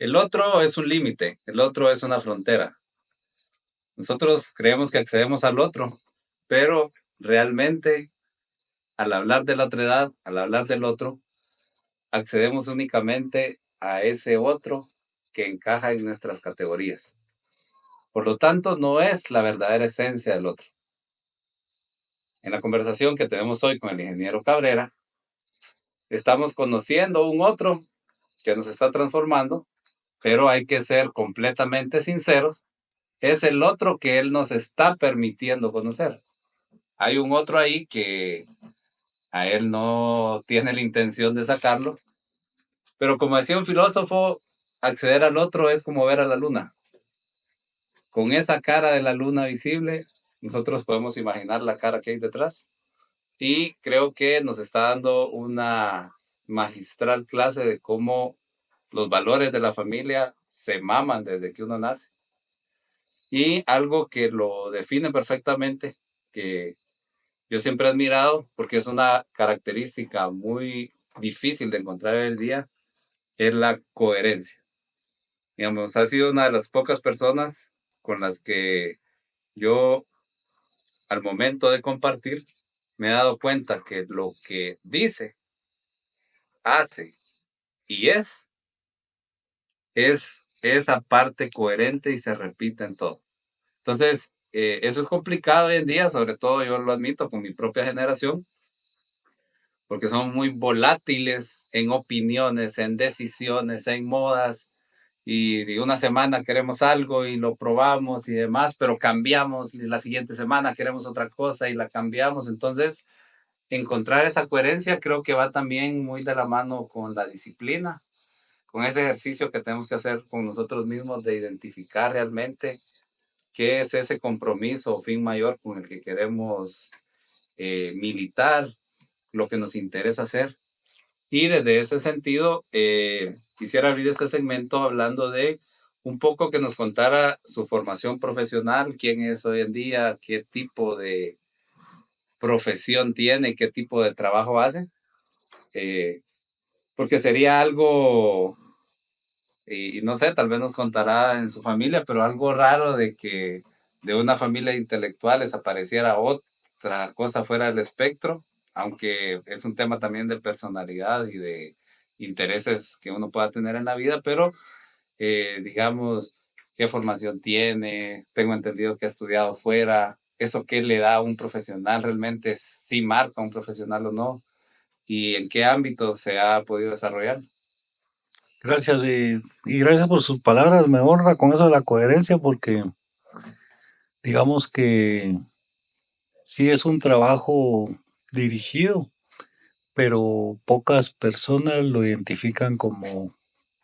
El otro es un límite, el otro es una frontera. Nosotros creemos que accedemos al otro, pero realmente al hablar de la otredad, al hablar del otro, accedemos únicamente a ese otro que encaja en nuestras categorías. Por lo tanto, no es la verdadera esencia del otro. En la conversación que tenemos hoy con el ingeniero Cabrera, estamos conociendo un otro que nos está transformando, pero hay que ser completamente sinceros. Es el otro que él nos está permitiendo conocer. Hay un otro ahí que a él no tiene la intención de sacarlo, pero como decía un filósofo, acceder al otro es como ver a la luna. Con esa cara de la luna visible, nosotros podemos imaginar la cara que hay detrás. Y creo que nos está dando una magistral clase de cómo los valores de la familia se maman desde que uno nace. Y algo que lo define perfectamente, que yo siempre he admirado, porque es una característica muy difícil de encontrar hoy en día, es la coherencia. Digamos, ha sido una de las pocas personas con las que yo, al momento de compartir, me he dado cuenta que lo que dice, hace y es esa parte coherente y se repite en todo. Entonces, eso es complicado hoy en día, sobre todo yo lo admito con mi propia generación, porque son muy volátiles en opiniones, en decisiones, en modas, y de una semana queremos algo y lo probamos y demás, pero cambiamos y la siguiente semana queremos otra cosa y la cambiamos. Entonces, encontrar esa coherencia creo que va también muy de la mano con la disciplina, con ese ejercicio que tenemos que hacer con nosotros mismos de identificar realmente qué es ese compromiso o fin mayor con el que queremos militar, lo que nos interesa hacer. Y desde ese sentido, quisiera abrir este segmento hablando de un poco que nos contara su formación profesional, quién es hoy en día, qué tipo de profesión tiene, qué tipo de trabajo hace, eh, porque sería algo, y no sé, tal vez nos contará en su familia, pero algo raro de que de una familia de intelectuales apareciera otra cosa fuera del espectro, aunque es un tema también de personalidad y de intereses que uno pueda tener en la vida, pero digamos, qué formación tiene, tengo entendido que ha estudiado fuera, eso qué le da a un profesional, realmente si marca a un profesional o no, y en qué ámbito se ha podido desarrollar. Gracias y gracias por sus palabras. Me honra con eso de la coherencia porque digamos que sí es un trabajo dirigido, pero pocas personas lo identifican como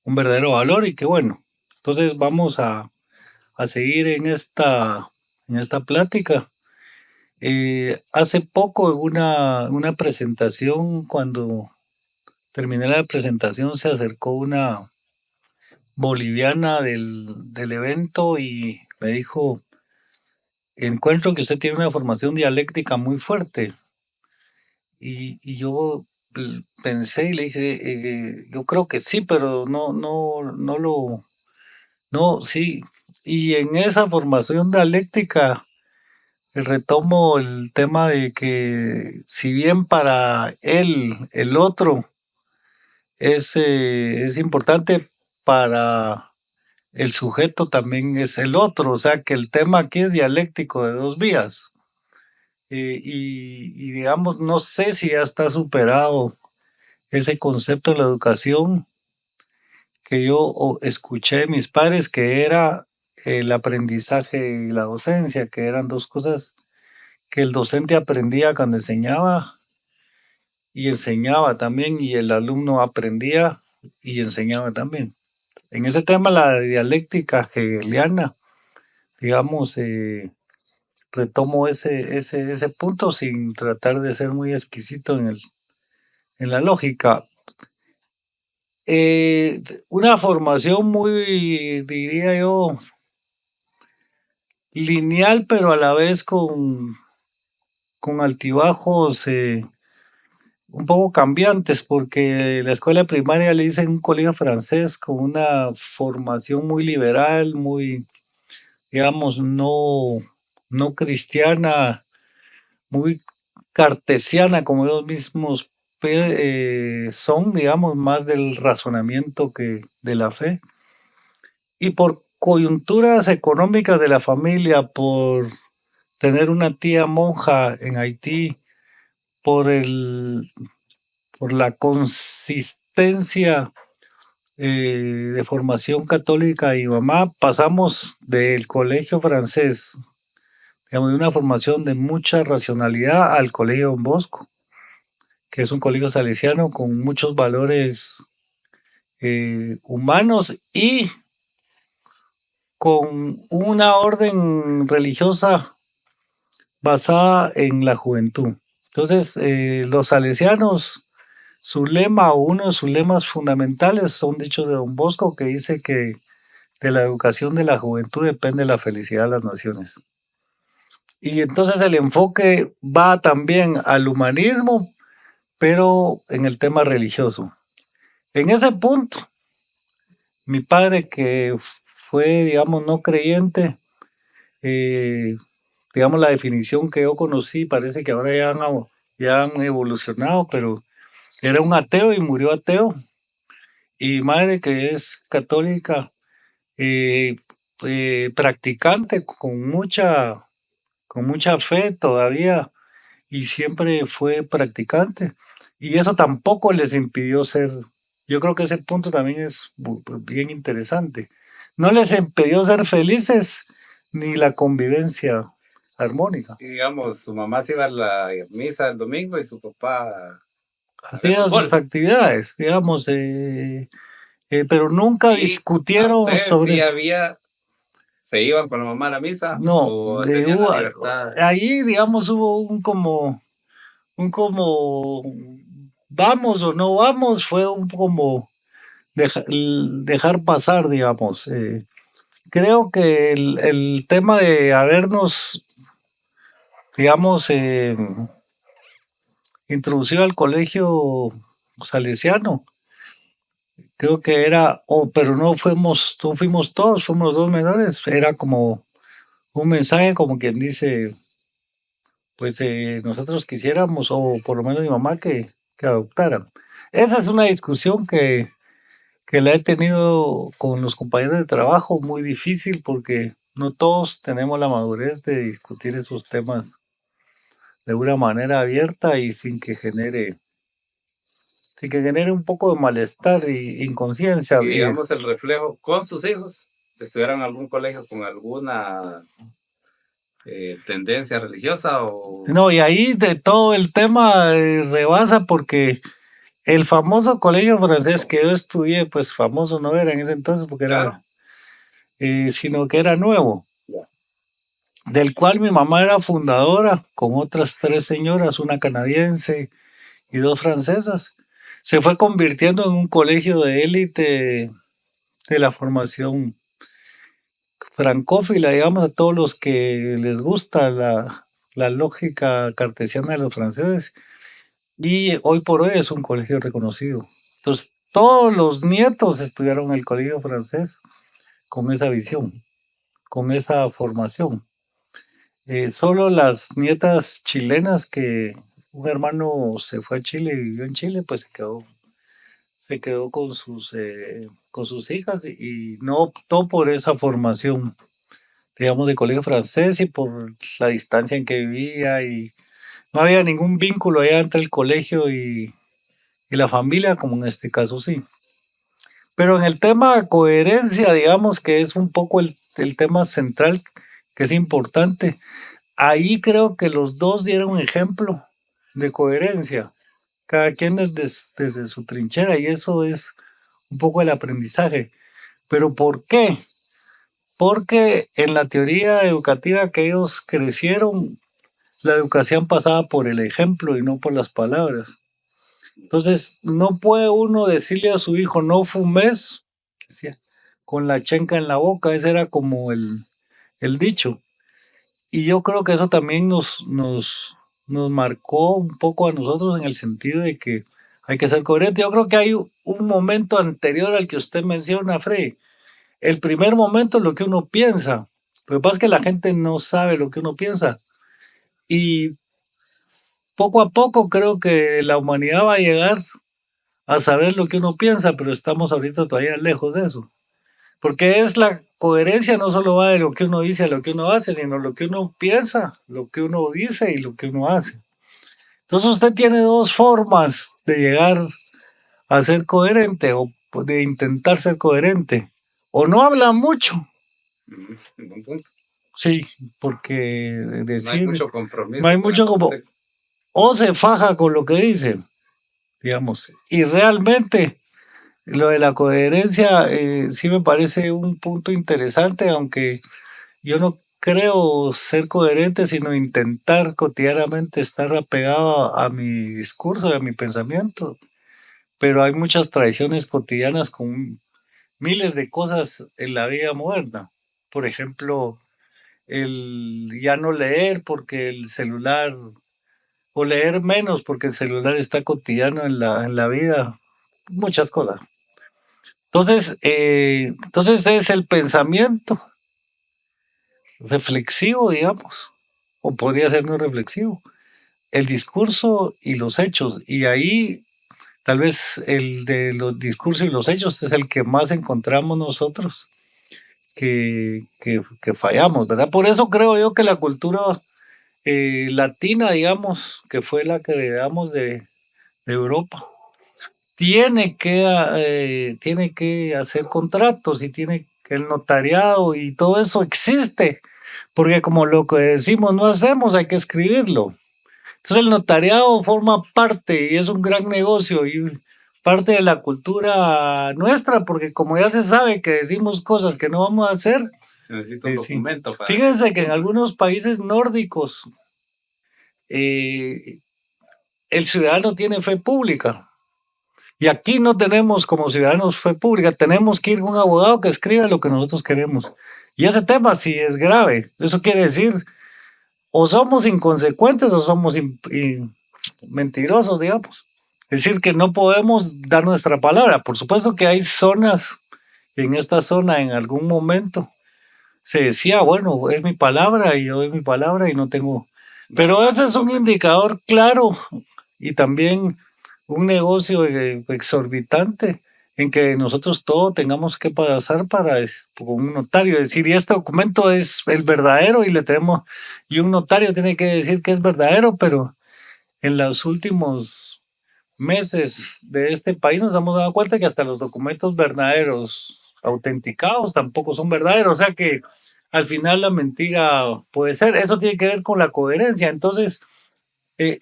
un verdadero valor y que bueno. Entonces vamos a seguir en esta plática. Hace poco en una presentación, cuando terminé la presentación, se acercó una boliviana del evento y me dijo, encuentro que usted tiene una formación dialéctica muy fuerte. Y yo pensé y le dije, yo creo que sí, pero no, sí. Y en esa formación dialéctica retomo el tema de que si bien para él el otro es importante, para el sujeto también es el otro, o sea que el tema aquí es dialéctico de dos vías. Y digamos, no sé si ya está superado ese concepto de la educación que yo escuché de mis padres, que era el aprendizaje y la docencia, que eran dos cosas que el docente aprendía cuando enseñaba y enseñaba también, y el alumno aprendía y enseñaba también. En ese tema, la dialéctica hegeliana, digamos, retomo ese punto sin tratar de ser muy exquisito en la lógica. Una formación muy, diría yo, lineal, pero a la vez con altibajos. un poco cambiantes, porque la escuela primaria le hice en un colegio francés con una formación muy liberal, muy, digamos, no cristiana, muy cartesiana, como ellos mismos son, digamos, más del razonamiento que de la fe. Y por coyunturas económicas de la familia, por tener una tía monja en Haití, por por la consistencia de formación católica y mamá, pasamos del colegio francés, digamos, de una formación de mucha racionalidad al colegio Don Bosco, que es un colegio salesiano con muchos valores humanos y con una orden religiosa basada en la juventud. Entonces, los salesianos, su lema o uno de sus lemas fundamentales son dichos de Don Bosco, que dice que de la educación de la juventud depende la felicidad de las naciones. Y entonces el enfoque va también al humanismo, pero en el tema religioso. En ese punto, mi padre, que fue, digamos, no creyente, eh, digamos, la definición que yo conocí, parece que ahora ya han evolucionado, pero era un ateo y murió ateo. Y madre que es católica, eh, practicante con mucha fe todavía y siempre fue practicante. Y eso tampoco les impidió ser, yo creo que ese punto también es bien interesante. No les impidió ser felices ni la convivencia armónica. Y digamos, su mamá se iba a la misa el domingo y su papá a ver Hacían sus fútbol. actividades, digamos, pero nunca Y a discutieron ustedes sí sobre, había, se iban con la mamá a la misa no, o tenían la libertad. ahí, digamos, hubo un como, vamos o no vamos, fue un como dejar pasar, digamos. Creo que el tema de habernos, digamos, introducido al colegio salesiano, creo que era, pero no fuimos todos, fuimos los dos menores, era como un mensaje como quien dice, pues nosotros quisiéramos, o por lo menos mi mamá, que adoptaran. Esa es una discusión que la he tenido con los compañeros de trabajo muy difícil porque no todos tenemos la madurez de discutir esos temas de una manera abierta y sin que genere un poco de malestar y inconsciencia. Y digamos el reflejo con sus hijos, estuvieran en algún colegio con alguna tendencia religiosa o No, y ahí de todo el tema rebasa porque el famoso colegio francés que yo estudié, pues famoso no era en ese entonces porque claro, era, sino que era nuevo, ya, del cual mi mamá era fundadora con otras tres señoras, una canadiense y dos francesas. Se fue convirtiendo en un colegio de élite de la formación francófila, digamos, a todos los que les gusta la lógica cartesiana de los franceses. Y hoy por hoy es un colegio reconocido. Entonces, todos los nietos estudiaron en el colegio francés con esa visión, con esa formación. Solo las nietas chilenas que un hermano se fue a Chile y vivió en Chile, pues se quedó con sus hijas y no optó por esa formación, digamos, de colegio francés y por la distancia en que vivía y no había ningún vínculo allá entre el colegio y la familia, como en este caso sí. Pero en el tema de coherencia, digamos que es un poco el tema central que es importante. Ahí creo que los dos dieron un ejemplo de coherencia, cada quien desde su trinchera y eso es un poco el aprendizaje. ¿Pero por qué? Porque en la teoría educativa que ellos crecieron, la educación pasaba por el ejemplo y no por las palabras. Entonces, no puede uno decirle a su hijo, no fumes, decía, con la chenca en la boca, ese era como el dicho. Y yo creo que eso también nos marcó un poco a nosotros en el sentido de que hay que ser coherente. Yo creo que hay un momento anterior al que usted menciona, Frey. El primer momento es lo que uno piensa. Lo que pasa es que la gente no sabe lo que uno piensa. Y poco a poco creo que la humanidad va a llegar a saber lo que uno piensa, pero estamos ahorita todavía lejos de eso. Porque es la coherencia, no solo va de lo que uno dice a lo que uno hace, sino lo que uno piensa, lo que uno dice y lo que uno hace. Entonces usted tiene dos formas de llegar a ser coherente o de intentar ser coherente. O no habla mucho, En un punto. sí, porque No hay decir, mucho no compromiso hay con mucho el como, contexto. o se faja con lo que dice, digamos. Y realmente lo de la coherencia sí me parece un punto interesante, aunque yo no creo ser coherente, sino intentar cotidianamente estar apegado a mi discurso y a mi pensamiento. Pero hay muchas tradiciones cotidianas con miles de cosas en la vida moderna. Por ejemplo, el ya no leer porque el celular, o leer menos porque el celular está cotidiano en la vida, muchas cosas. Entonces es el pensamiento reflexivo, digamos, o podría ser no reflexivo, el discurso y los hechos. Y ahí tal vez el de los discursos y los hechos es el que más encontramos nosotros que fallamos, ¿verdad? Por eso creo yo que la cultura latina, digamos, que fue la que heredamos de Europa, tiene que hacer contratos y tiene que el notariado y todo eso existe, porque como lo que decimos no hacemos, hay que escribirlo. Entonces el notariado forma parte y es un gran negocio y parte de la cultura nuestra, porque como ya se sabe que decimos cosas que no vamos a hacer, Se necesita un sí. documento para que Fíjense se que en cumpla. algunos países nórdicos eh, el ciudadano tiene fe pública. Y aquí no tenemos como ciudadanos fe pública, tenemos que ir con un abogado que escriba lo que nosotros queremos. Y ese tema sí es grave. Eso quiere decir, o somos inconsecuentes o somos mentirosos, digamos. Es decir, que no podemos dar nuestra palabra. Por supuesto que hay zonas, en esta zona en algún momento se decía, bueno, es mi palabra y yo doy mi palabra y no tengo... Pero ese es un indicador claro y también un negocio exorbitante en que nosotros todo tengamos que pasar para con un notario, decir, y este documento es el verdadero y le tenemos, y un notario tiene que decir que es verdadero, pero en los últimos meses de este país nos hemos dado cuenta que hasta los documentos verdaderos, autenticados, tampoco son verdaderos, o sea que al final la mentira puede ser, eso tiene que ver con la coherencia, entonces eh,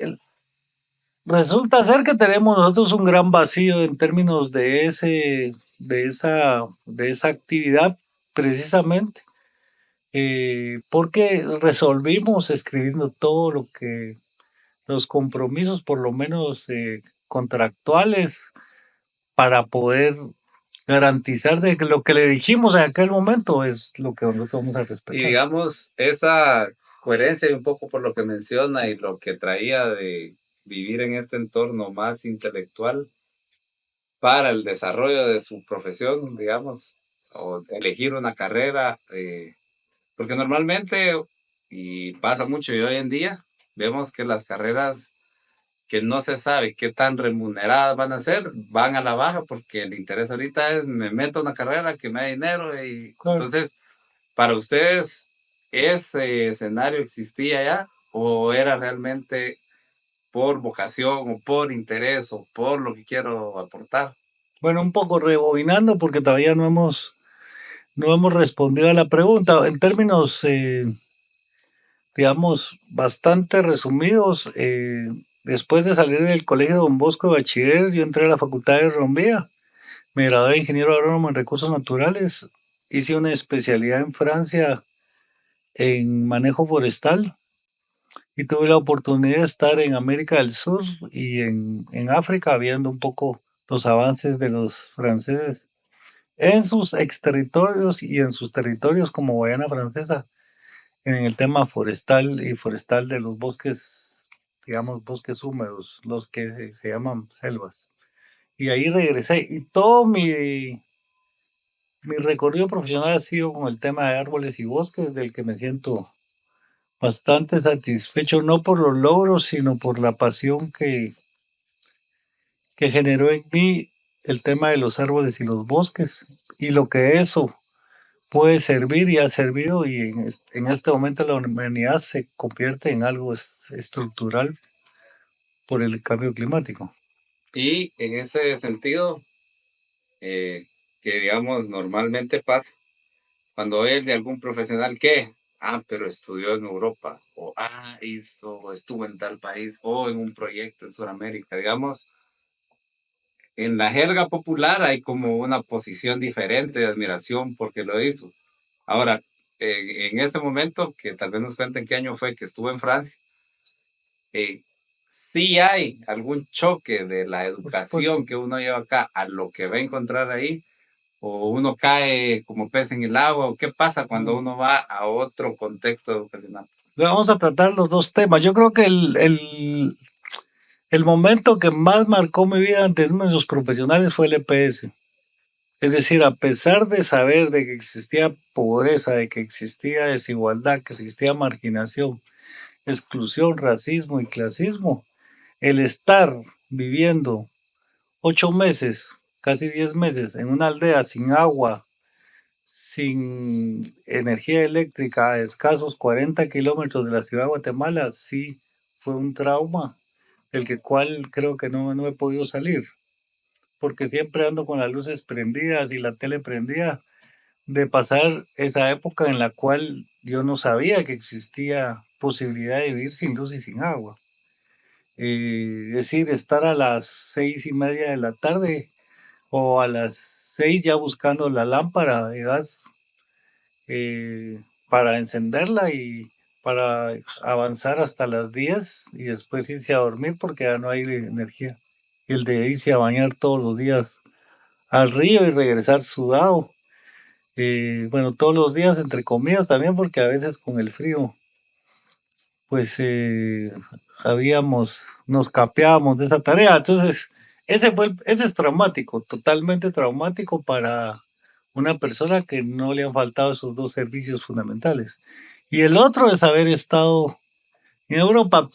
resulta ser que tenemos nosotros un gran vacío en términos de esa actividad precisamente, porque resolvimos escribiendo todo lo que los compromisos, por lo menos contractuales, para poder garantizar de que lo que le dijimos en aquel momento es lo que nosotros vamos a Y respetar. digamos, esa coherencia y un poco por lo que menciona y lo que traía de vivir en este entorno más intelectual para el desarrollo de su profesión, digamos, o elegir una carrera, porque normalmente, y pasa mucho y hoy en día, vemos que las carreras que no se sabe qué tan remuneradas van a ser, van a la baja porque el interés ahorita es me meto a una carrera que me da dinero y Claro. entonces, para ustedes, ¿ese escenario existía ya o era realmente por vocación o por interés o por lo que quiero aportar? Bueno, un poco rebobinando porque todavía no hemos respondido a la pregunta. En términos, digamos, bastante resumidos, después de salir del Colegio Don Bosco de Bachiller, yo entré a la Facultad de Agronomía, me gradué de ingeniero agrónomo en recursos naturales, hice una especialidad en Francia en manejo forestal y tuve la oportunidad de estar en América del Sur y en África viendo un poco los avances de los franceses en sus exterritorios y en sus territorios como Guayana Francesa en el tema forestal y forestal de los bosques digamos, bosques húmedos, los que se llaman selvas. Y ahí regresé. Y todo mi recorrido profesional ha sido con el tema de árboles y bosques, del que me siento bastante satisfecho, no por los logros, sino por la pasión que generó en mí el tema de los árboles y los bosques, y lo que eso puede servir y ha servido, y en este momento la humanidad se convierte en algo estructural por el cambio climático. Y en ese sentido, que digamos normalmente pasa, cuando es de algún profesional que, pero estudió en Europa, o hizo, o estuvo en tal país, o en un proyecto en Sudamérica, digamos, en la jerga popular hay como una posición diferente de admiración porque lo hizo. Ahora, en ese momento, que tal vez nos cuenten qué año fue que estuvo en Francia, sí hay algún choque de la Por supuesto. educación que uno lleva acá a lo que va a encontrar ahí, o uno cae como pez en el agua, o qué pasa cuando uno va a otro contexto educacional. Vamos a tratar los dos temas. Yo creo que el momento que más marcó mi vida en términos profesionales fue el EPS. Es decir, a pesar de saber de que existía pobreza, de que existía desigualdad, que existía marginación, exclusión, racismo y clasismo, el estar viviendo 8 meses, casi 10 meses, en una aldea sin agua, sin energía eléctrica, a escasos 40 kilómetros de la ciudad de Guatemala, sí fue un trauma del que cual creo que no he podido salir, porque siempre ando con las luces prendidas y la tele prendida, de pasar esa época en la cual yo no sabía que existía posibilidad de vivir sin luz y sin agua. Es decir, estar a las 6:30 de la tarde o a las 6 ya buscando la lámpara de gas, para encenderla y para avanzar hasta las 10 y después irse a dormir porque ya no hay energía. Y el de irse a bañar todos los días al río y regresar sudado. Bueno, todos los días entre comidas también, porque a veces con el frío, pues nos capeábamos de esa tarea. Entonces, ese es traumático, totalmente traumático para una persona que no le han faltado esos dos servicios fundamentales. Y el otro es haber estado en Europa.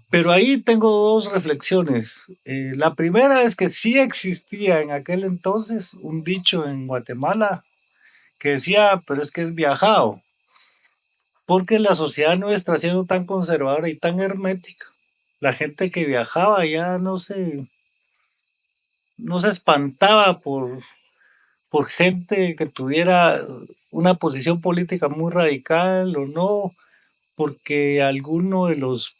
Pero ahí tengo dos reflexiones. La primera es que sí existía en aquel entonces un dicho en Guatemala que decía, pero es que es viajado, porque la sociedad nuestra siendo tan conservadora y tan hermética, la gente que viajaba ya no se espantaba por gente que tuviera una posición política muy radical o no, porque alguno de los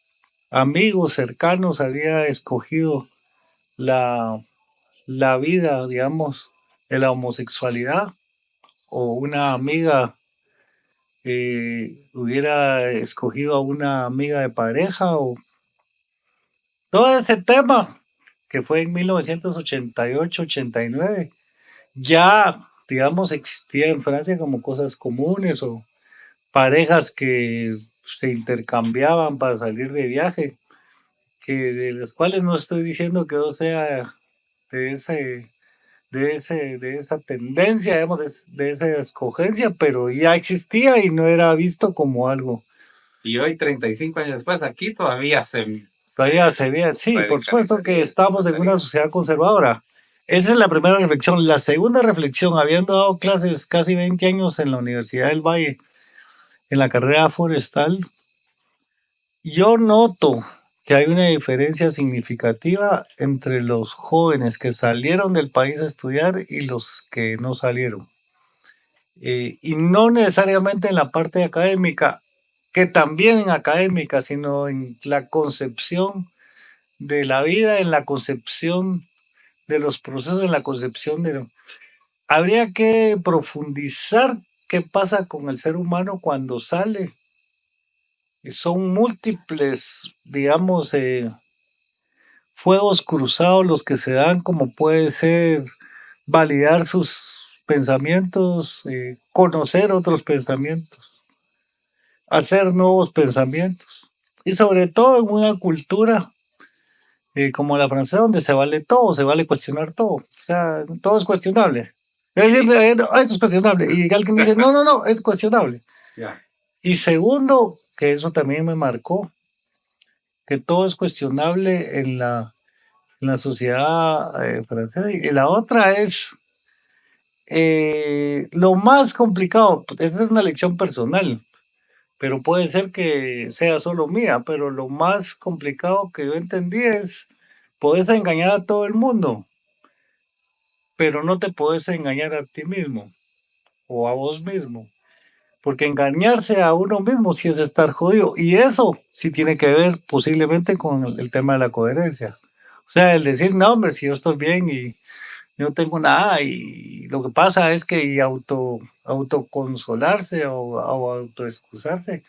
amigos cercanos había escogido la, la vida, digamos, de la homosexualidad, o una amiga hubiera escogido a una amiga de pareja, o todo ese tema que fue en 1988-89, ya, digamos, existía en Francia como cosas comunes, o parejas que se intercambiaban para salir de viaje, que de los cuales no estoy diciendo que yo sea de de esa tendencia, digamos, de esa escogencia, pero ya existía y no era visto como algo. Y hoy, 35 años después, aquí todavía Todavía se ve, sí, por supuesto que radicalizaría esta estamos en una mentalidad. sociedad conservadora. Esa es la primera reflexión. La segunda reflexión, habiendo dado clases casi 20 años en la Universidad del Valle, en la carrera forestal, yo noto que hay una diferencia significativa entre los jóvenes que salieron del país a estudiar y los que no salieron. Y no necesariamente en la parte académica, que también en académica, sino en la concepción de la vida, en la concepción de los procesos, en la concepción de... Habría que profundizar qué pasa con el ser humano cuando sale. Son múltiples, digamos, fuegos cruzados los que se dan, como puede ser validar sus pensamientos, conocer otros pensamientos, hacer nuevos pensamientos. y sobre todo en una cultura como la francesa, donde se vale todo, se vale cuestionar todo. O sea, todo es cuestionable. Es decir, no, eso es cuestionable. Y alguien dice, no, no, no, es cuestionable. Ya. Y segundo, que eso también me marcó, que todo es cuestionable en la sociedad francesa. Y la otra es lo más complicado, esa es una lección personal, pero puede ser que sea solo mía, pero lo más complicado que yo entendí es, puedes engañar a todo el mundo, pero no te puedes engañar a ti mismo o a vos mismo. Porque engañarse a uno mismo sí es estar jodido. Y eso sí tiene que ver posiblemente con el tema de la coherencia. O sea, el decir, no, hombre, si yo estoy bien y no tengo nada, y lo que pasa es que y autoconsolarse o autoexcusarse,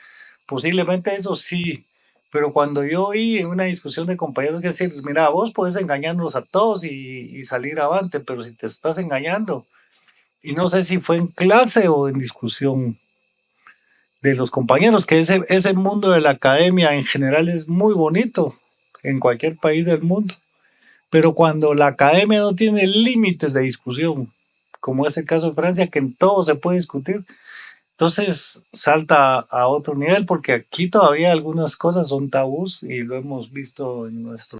posiblemente eso sí. Pero cuando yo oí en una discusión de compañeros que decir, mira, vos podés engañarnos a todos y salir avante, pero si te estás engañando, y no sé si fue en clase o en discusión de los compañeros, que ese mundo de la academia en general es muy bonito en cualquier país del mundo, pero cuando la academia no tiene límites de discusión, como es el caso de Francia, que en todo se puede discutir, entonces salta a otro nivel, porque aquí todavía algunas cosas son tabús y lo hemos visto en nuestro...